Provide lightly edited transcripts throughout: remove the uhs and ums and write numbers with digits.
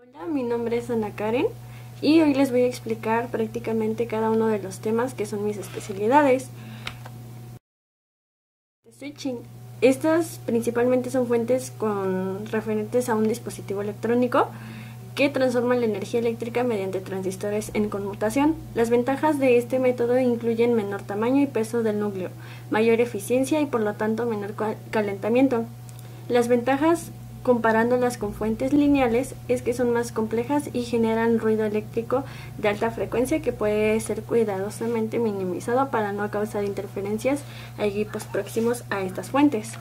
Hola, mi nombre es Ana Karen y hoy les voy a explicar prácticamente cada uno de los temas que son mis especialidades. Switching. Estas principalmente son fuentes referentes a un dispositivo electrónico que transforma la energía eléctrica mediante transistores en conmutación. Las ventajas de este método incluyen menor tamaño y peso del núcleo, mayor eficiencia y por lo tanto menor calentamiento. Las ventajas, comparándolas con fuentes lineales, es que son más complejas y generan ruido eléctrico de alta frecuencia que puede ser cuidadosamente minimizado para no causar interferencias a equipos próximos a estas fuentes.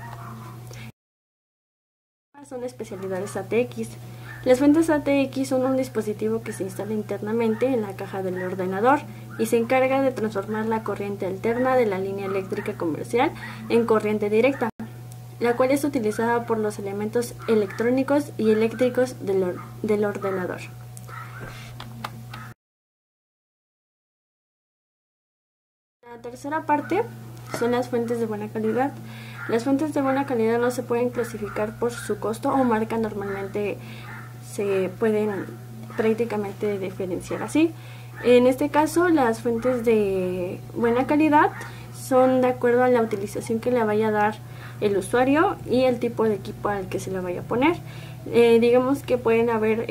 Son especialidades ATX. Las fuentes ATX son un dispositivo que se instala internamente en la caja del ordenador y se encarga de transformar la corriente alterna de la línea eléctrica comercial en corriente directa, la cual es utilizada por los elementos electrónicos y eléctricos del ordenador. La tercera parte son las fuentes de buena calidad. Las fuentes de buena calidad no se pueden clasificar por su costo o marca, normalmente se pueden prácticamente diferenciar así. En este caso, las fuentes de buena calidad son de acuerdo a la utilización que le vaya a dar el usuario y el tipo de equipo al que se le vaya a poner. Digamos que pueden haber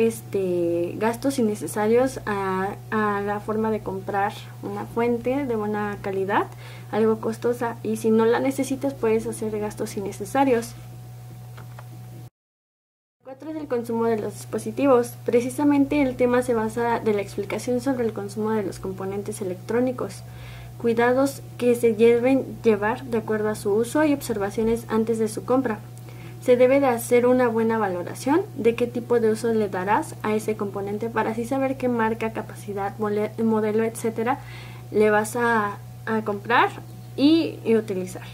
gastos innecesarios a la forma de comprar una fuente de buena calidad, algo costosa, y si no la necesitas puedes hacer gastos innecesarios. 4 es el consumo de los dispositivos. Precisamente el tema se basa de la explicación sobre el consumo de los componentes electrónicos. Cuidados que se deben llevar de acuerdo a su uso y observaciones antes de su compra. Se debe de hacer una buena valoración de qué tipo de uso le darás a ese componente para así saber qué marca, capacidad, modelo, etcétera le vas a comprar y utilizar.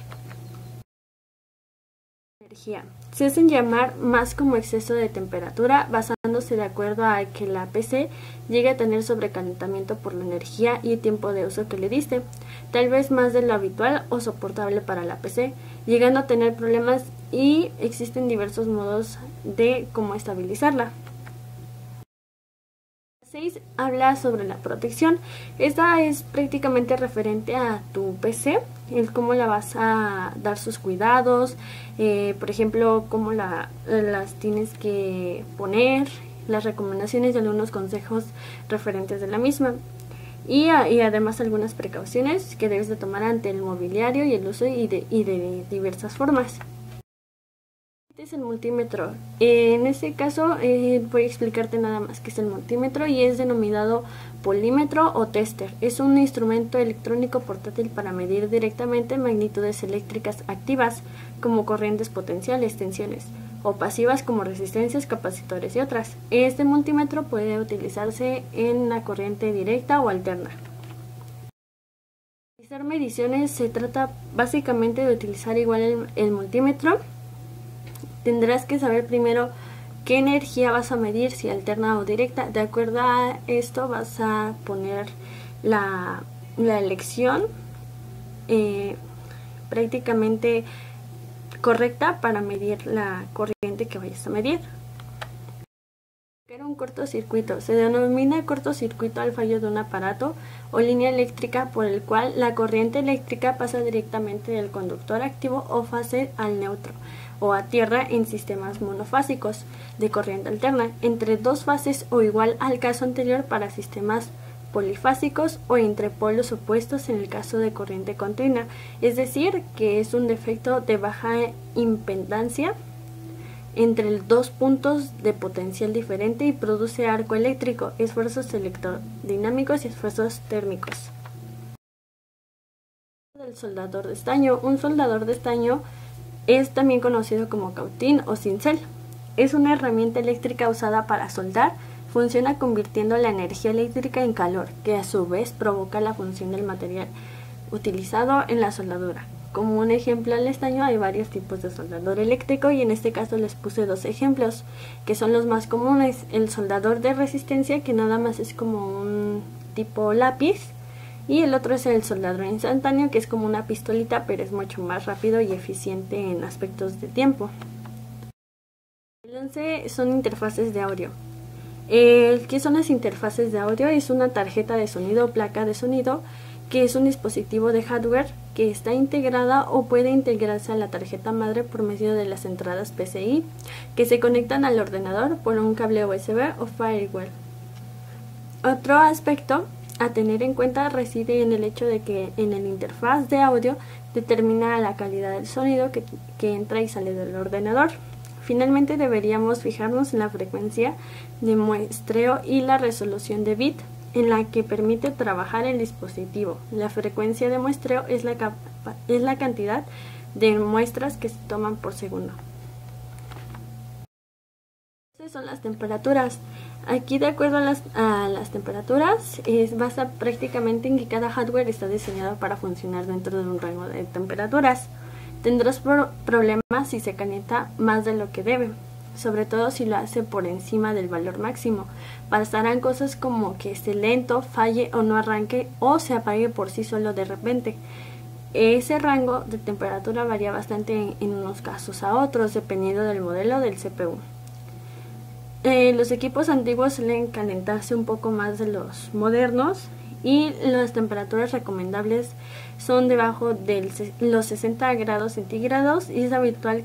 Energía. Se hacen llamar más como exceso de temperatura, basándose de acuerdo a que la PC llegue a tener sobrecalentamiento por la energía y tiempo de uso que le diste, tal vez más de lo habitual o soportable para la PC, llegando a tener problemas, y existen diversos modos de cómo estabilizarla. 6 habla sobre la protección. Esta es prácticamente referente a tu PC, el cómo la vas a dar sus cuidados, por ejemplo, cómo las tienes que poner, las recomendaciones y algunos consejos referentes de la misma. Y además algunas precauciones que debes de tomar ante el mobiliario y el uso y de diversas formas. Este es el multímetro. En este caso voy a explicarte nada más qué es el multímetro, y es denominado polímetro o tester. Es un instrumento electrónico portátil para medir directamente magnitudes eléctricas activas como corrientes potenciales, tensiones, o pasivas como resistencias, capacitores y otras. Este multímetro puede utilizarse en la corriente directa o alterna. Realizar mediciones se trata básicamente de utilizar igual el multímetro. Tendrás que saber primero qué energía vas a medir, si alterna o directa. De acuerdo a esto vas a poner la elección prácticamente correcta para medir la corriente que vayas a medir. Un cortocircuito. Se denomina cortocircuito al fallo de un aparato o línea eléctrica por el cual la corriente eléctrica pasa directamente del conductor activo o fase al neutro o a tierra en sistemas monofásicos de corriente alterna, entre dos fases o igual al caso anterior para sistemas polifásicos, o entre polos opuestos en el caso de corriente continua, es decir, que es un defecto de baja impedancia entre dos puntos de potencial diferente y produce arco eléctrico, esfuerzos electrodinámicos y esfuerzos térmicos. El soldador de estaño. Un soldador de estaño es también conocido como cautín o cincel. Es una herramienta eléctrica usada para soldar. Funciona convirtiendo la energía eléctrica en calor, que a su vez provoca la función del material utilizado en la soldadura. Como un ejemplo al estaño, hay varios tipos de soldador eléctrico y en este caso les puse dos ejemplos que son los más comunes. El soldador de resistencia, que nada más es como un tipo lápiz, y el otro es el soldador instantáneo, que es como una pistolita pero es mucho más rápido y eficiente en aspectos de tiempo. El 11 son interfaces de audio. ¿Qué son las interfaces de audio? Es una tarjeta de sonido o placa de sonido que es un dispositivo de hardware que está integrada o puede integrarse a la tarjeta madre por medio de las entradas PCI que se conectan al ordenador por un cable USB o firewall. Otro aspecto a tener en cuenta reside en el hecho de que en el interfaz de audio determina la calidad del sonido que entra y sale del ordenador. Finalmente deberíamos fijarnos en la frecuencia de muestreo y la resolución de bit en la que permite trabajar el dispositivo. La frecuencia de muestreo es la cantidad de muestras que se toman por segundo. Estas son las temperaturas. Aquí, de acuerdo a las temperaturas, basa prácticamente en que cada hardware está diseñado para funcionar dentro de un rango de temperaturas. Tendrás problemas si se calienta más de lo que debe, sobre todo si lo hace por encima del valor máximo. Pasarán cosas como que esté lento, falle o no arranque o se apague por sí solo de repente. Ese rango de temperatura varía bastante en unos casos a otros, dependiendo del modelo del CPU. Los equipos antiguos suelen calentarse un poco más de los modernos y las temperaturas recomendables son debajo de los 60 grados centígrados y es habitual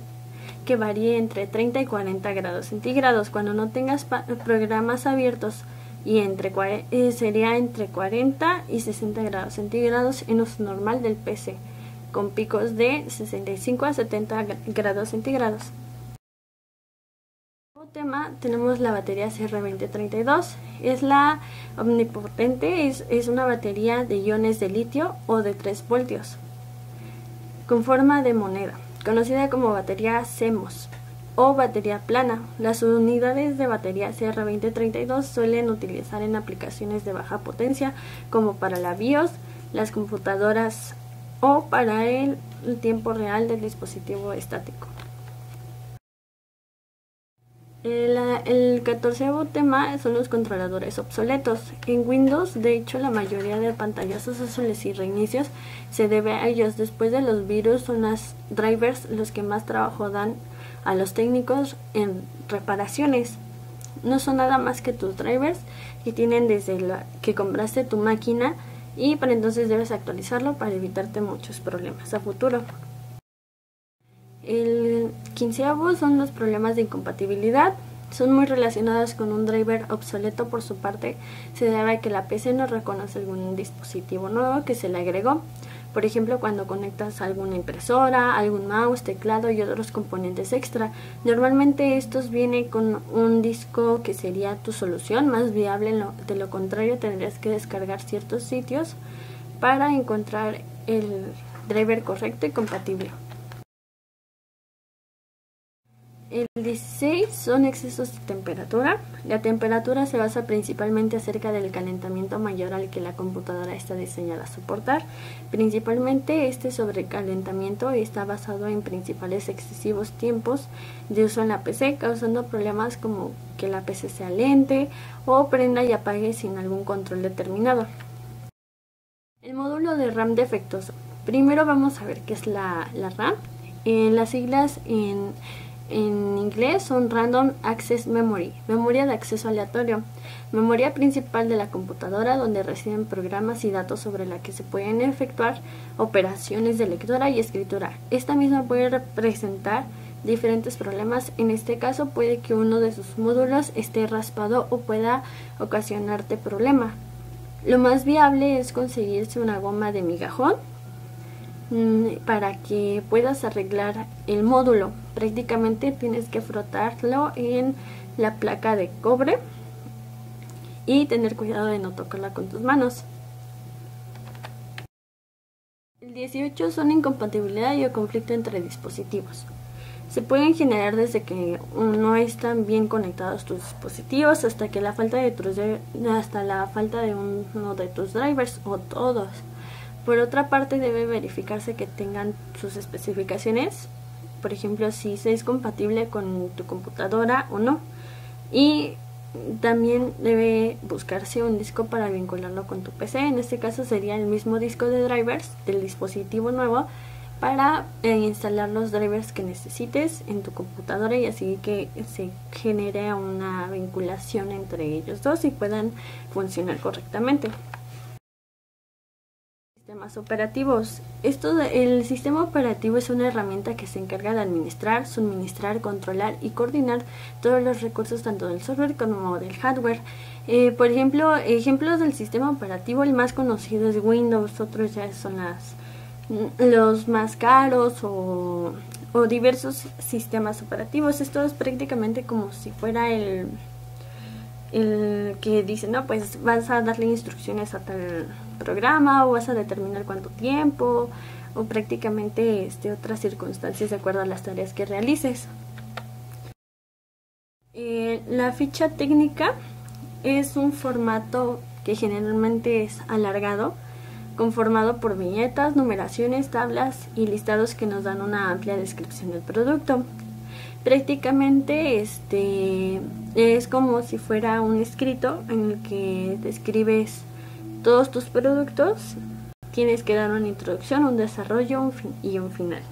que varíe entre 30 y 40 grados centígrados. Cuando no tengas programas abiertos y sería entre 40 y 60 grados centígrados en uso normal del PC, con picos de 65 a 70 grados centígrados. Tema tenemos la batería CR2032. Es la omnipotente, es una batería de iones de litio o de 3 voltios con forma de moneda, conocida como batería CMOS o batería plana. Las unidades de batería CR2032 suelen utilizar en aplicaciones de baja potencia como para la BIOS, las computadoras o para el tiempo real del dispositivo estático. El 14º tema son los controladores obsoletos. En Windows, de hecho, la mayoría de pantallazos azules y reinicios se debe a ellos. Después de los virus, son las drivers los que más trabajo dan a los técnicos en reparaciones. No son nada más que tus drivers que tienen desde que compraste tu máquina, y para entonces debes actualizarlo para evitarte muchos problemas a futuro. El 15º son los problemas de incompatibilidad. Son muy relacionados con un driver obsoleto. Por su parte, se debe a que la PC no reconoce algún dispositivo nuevo que se le agregó. Por ejemplo, cuando conectas alguna impresora, algún mouse, teclado y otros componentes extra. Normalmente estos vienen con un disco que sería tu solución más viable. De lo contrario, tendrías que descargar ciertos sitios para encontrar el driver correcto y compatible. El 16 son excesos de temperatura. La temperatura se basa principalmente acerca del calentamiento mayor al que la computadora está diseñada a soportar. Principalmente este sobrecalentamiento está basado en principales excesivos tiempos de uso en la PC, causando problemas como que la PC sea lente o prenda y apague sin algún control determinado. El módulo de RAM defectuoso. Primero vamos a ver qué es la RAM. Las siglas en inglés son Random Access Memory, memoria de acceso aleatorio, memoria principal de la computadora donde residen programas y datos sobre la que se pueden efectuar operaciones de lectura y escritura. Esta misma puede representar diferentes problemas. En este caso puede que uno de sus módulos esté raspado o pueda ocasionarte problema. Lo más viable es conseguirse una goma de migajón para que puedas arreglar el módulo. Prácticamente tienes que frotarlo en la placa de cobre y tener cuidado de no tocarla con tus manos. El 18 son incompatibilidad y o conflicto entre dispositivos. Se pueden generar desde que no están bien conectados tus dispositivos hasta la falta de uno de tus drivers o todos. Por otra parte, debe verificarse que tengan sus especificaciones, por ejemplo, si es compatible con tu computadora o no. Y también debe buscarse un disco para vincularlo con tu PC. En este caso sería el mismo disco de drivers del dispositivo nuevo para instalar los drivers que necesites en tu computadora y así que se genere una vinculación entre ellos dos y puedan funcionar correctamente. Sistemas operativos. El sistema operativo es una herramienta que se encarga de administrar, suministrar, controlar y coordinar todos los recursos tanto del software como del hardware. Por ejemplo, ejemplos del sistema operativo, el más conocido es Windows, otros ya son los más caros o diversos sistemas operativos. Esto es prácticamente como si fuera el que dice, no, pues vas a darle instrucciones a tal programa o vas a determinar cuánto tiempo o prácticamente otras circunstancias de acuerdo a las tareas que realices. La ficha técnica es un formato que generalmente es alargado, conformado por viñetas, numeraciones, tablas y listados que nos dan una amplia descripción del producto. Prácticamente es como si fuera un escrito en el que describes todos tus productos. Tienes que dar una introducción, un desarrollo y un final.